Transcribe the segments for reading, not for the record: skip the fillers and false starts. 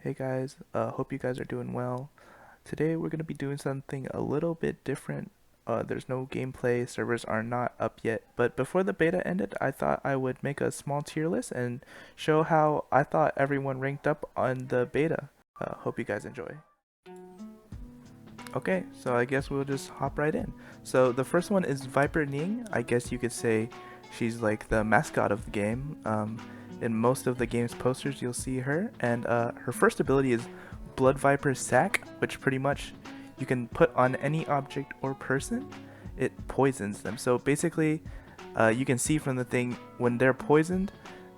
Hey guys, hope you guys are doing well. Today we're going to be doing something a little bit different. There's no gameplay, servers are not up yet, but before the beta ended, I thought I would make a small tier list and show how I thought everyone ranked up on the beta. Hope you guys enjoy. Okay, so I guess we'll just hop right in. So the first one is Viper Ning. I guess you could say she's like the mascot of the game. In most of the game's posters, you'll see her, and her first ability is Blood Viper Sack, which pretty much you can put on any object or person. It poisons them. So basically, you can see from the thing when they're poisoned,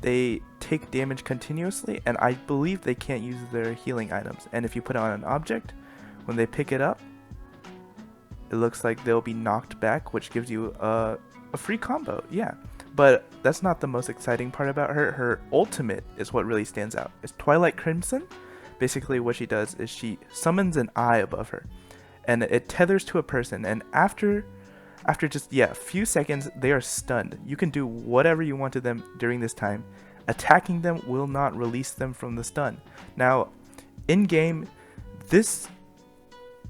they take damage continuously, and I believe they can't use their healing items. And if you put it on an object, when they pick it up, it looks like they'll be knocked back, which gives you a free combo. Yeah, but that's not the most exciting part about her. Her ultimate is what really stands out. It's Twilight Crimson. Basically what she does is she summons an eye above her, and it tethers to a person, and after just a few seconds they are stunned. You can do whatever you want to them during this time. Attacking them will not release them from the stun. Now, in game, this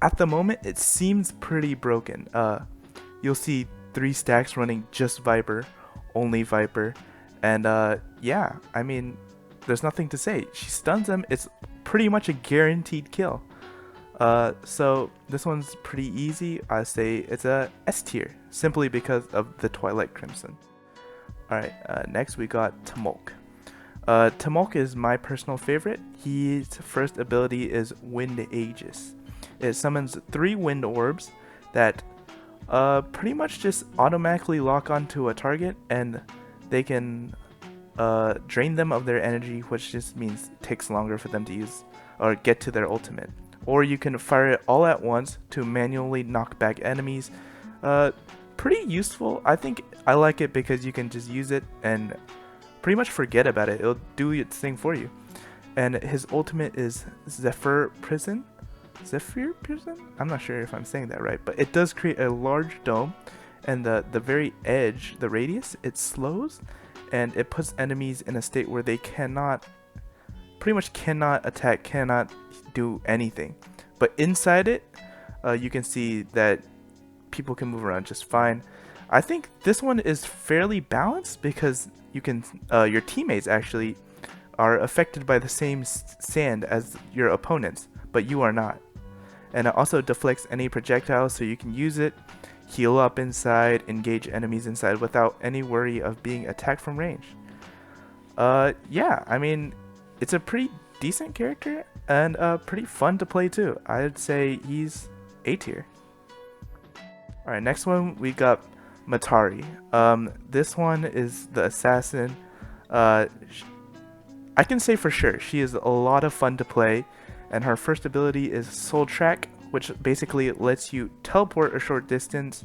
at the moment it seems pretty broken. You'll see 3 stacks running just Viper, only Viper, and yeah, I mean, there's nothing to say. She stuns them. It's pretty much a guaranteed kill. So this one's pretty easy. I say it's a S tier simply because of the Twilight Crimson. Alright, next we got Temulch. Temulch is my personal favorite. His first ability is Wind Aegis. It summons 3 wind orbs that pretty much just automatically lock onto a target, and they can drain them of their energy, which just means it takes longer for them to use or get to their ultimate. Or you can fire it all at once to manually knock back enemies. Pretty useful. I think I like it because you can just use it and pretty much forget about it. It'll do its thing for you. And his ultimate is Zephyr Prison. I'm not sure if I'm saying that right, but it does create a large dome, and the very edge, the radius, it slows, and it puts enemies in a state where they pretty much cannot attack, cannot do anything. But inside it, you can see that people can move around just fine. I think this one is fairly balanced because your teammates actually are affected by the same sand as your opponents, but you are not. And it also deflects any projectiles, so you can use it, heal up inside, engage enemies inside without any worry of being attacked from range. Yeah, I mean, it's a pretty decent character and pretty fun to play too. I'd say he's A tier. Alright, next one we got Matari. This one is the assassin. I can say for sure she is a lot of fun to play, and her first ability is Soul Track, which basically lets you teleport a short distance,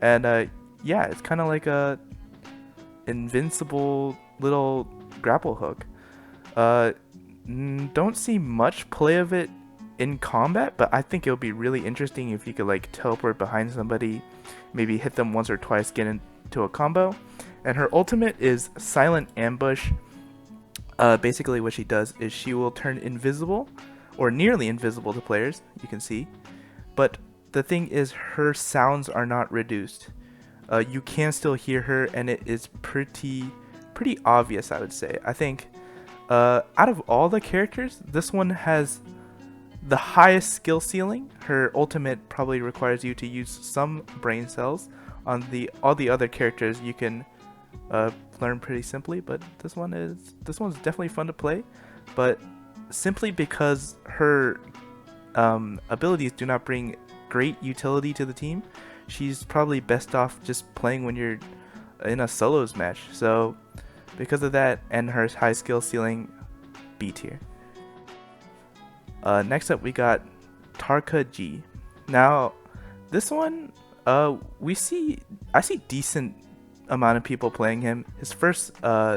and yeah, it's kind of like a invincible little grapple hook. Don't see much play of it in combat, but I think it would be really interesting if you could like teleport behind somebody, maybe hit them once or twice, get into a combo. And her ultimate is Silent Ambush. Basically what she does is she will turn invisible or nearly invisible to players, you can see, but the thing is her sounds are not reduced. You can still hear her, and it is pretty obvious, I would say. I think out of all the characters, this one has the highest skill ceiling. Her ultimate probably requires you to use some brain cells. On all the other characters you can learn pretty simply, but this one's definitely fun to play. But simply because her abilities do not bring great utility to the team, she's probably best off just playing when you're in a solos match. So because of that and her high skill ceiling, B tier. Next up we got Tarka Ji. Now this one, I see decent amount of people playing him. His first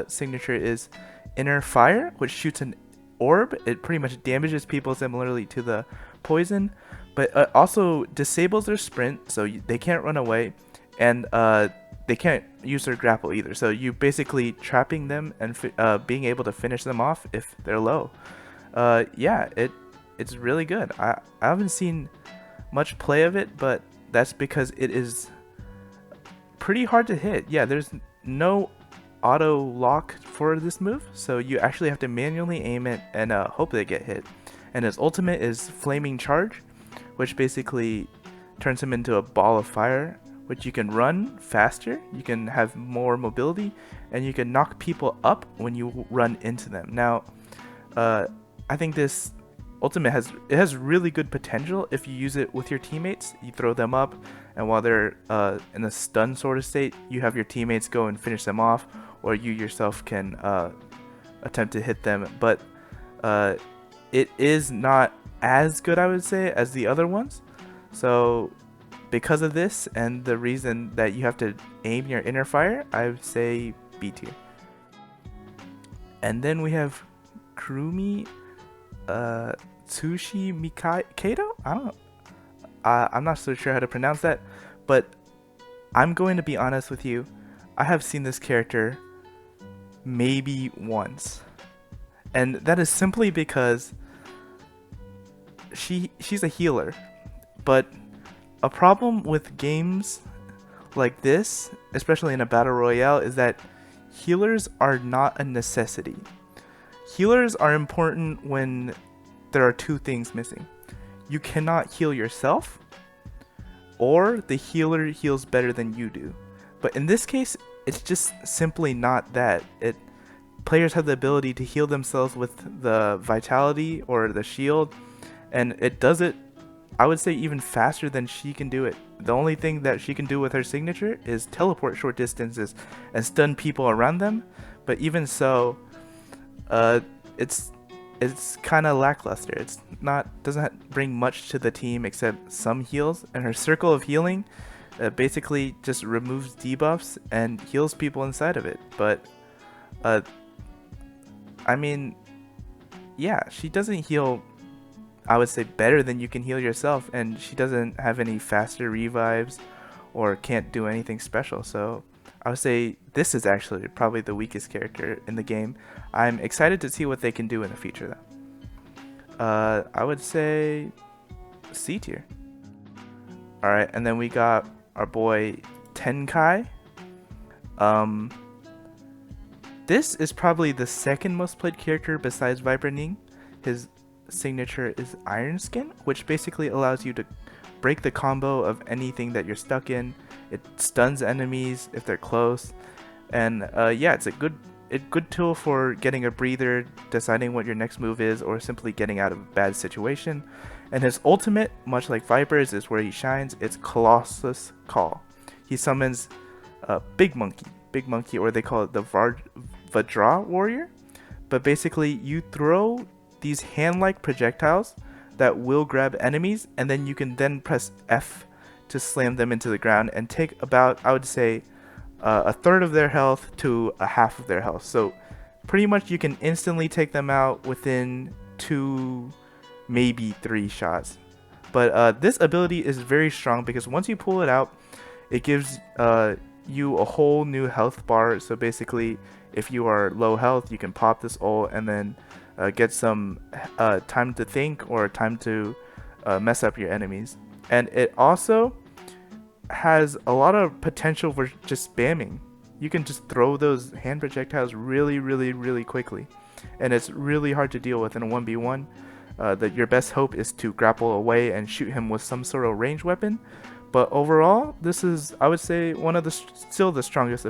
signature is Inner Fire, which shoots an orb. It pretty much damages people similarly to the poison, but also disables their sprint, so they can't run away, and they can't use their grapple either. So you basically trapping them and being able to finish them off if they're low. Yeah, it's really good. I haven't seen much play of it, but that's because it is pretty hard to hit. Yeah, there's no auto lock for this move, so you actually have to manually aim it and hope they get hit. And his ultimate is Flaming Charge, which basically turns him into a ball of fire, which you can run faster, you can have more mobility, and you can knock people up when you run into them. Now, I think this ultimate has really good potential if you use it with your teammates. You throw them up, and while they're in a stun sort of state, you have your teammates go and finish them off, or you yourself can attempt to hit them. But it is not as good, I would say, as the other ones. So because of this and the reason that you have to aim your inner fire, I would say B tier. And then we have Karumi Tsushi Mikado? I'm not so sure how to pronounce that, but I'm going to be honest with you. I have seen this character maybe once. And that is simply because she's a healer. But a problem with games like this, especially in a battle royale, is that healers are not a necessity. Healers are important when there are two things missing. You cannot heal yourself, or the healer heals better than you do. But in this case, it's just simply not that. Players have the ability to heal themselves with the vitality or the shield, and it does it, I would say, even faster than she can do it. The only thing that she can do with her signature is teleport short distances and stun people around them, but even so, it's kind of lackluster. It's not doesn't bring much to the team except some heals, and her circle of healing basically just removes debuffs and heals people inside of it. But I mean, yeah, she doesn't heal, I would say, better than you can heal yourself, and she doesn't have any faster revives or can't do anything special. So I would say this is actually probably the weakest character in the game. I'm excited to see what they can do in the future, though. I would say C tier. Alright, and then we got our boy Tenkai. This is probably the second most played character besides Viper Ning. His signature is Iron Skin, which basically allows you to break the combo of anything that you're stuck in. It stuns enemies if they're close, and yeah, it's a good tool for getting a breather, deciding what your next move is, or simply getting out of a bad situation. And his ultimate, much like Viper's, is where he shines. It's Colossus Call. He summons Big Monkey, or they call it the Vajra Warrior. But basically, you throw these hand-like projectiles that will grab enemies, and then you can then press F to slam them into the ground and take about, I would say, a third of their health to a half of their health. So pretty much you can instantly take them out within 2, maybe 3 shots. But this ability is very strong because once you pull it out, it gives you a whole new health bar. So basically, if you are low health, you can pop this ult and then get some time to think or time to mess up your enemies. And it also has a lot of potential for just spamming. You can just throw those hand projectiles really quickly, and it's really hard to deal with in a 1v1. That your best hope is to grapple away and shoot him with some sort of ranged weapon. But overall, this is, I would say, one of the still the strongest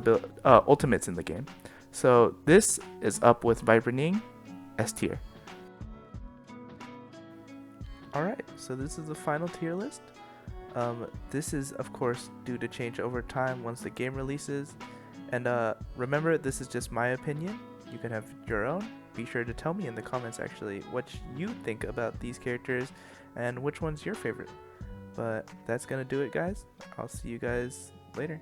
ultimates in the game. So this is up with Viper Ning, S tier. Alright, so this is the final tier list. This is, of course, due to change over time once the game releases. And remember, this is just my opinion. You can have your own. Be sure to tell me in the comments, actually, what you think about these characters and which one's your favorite. But that's gonna do it, guys. I'll see you guys later.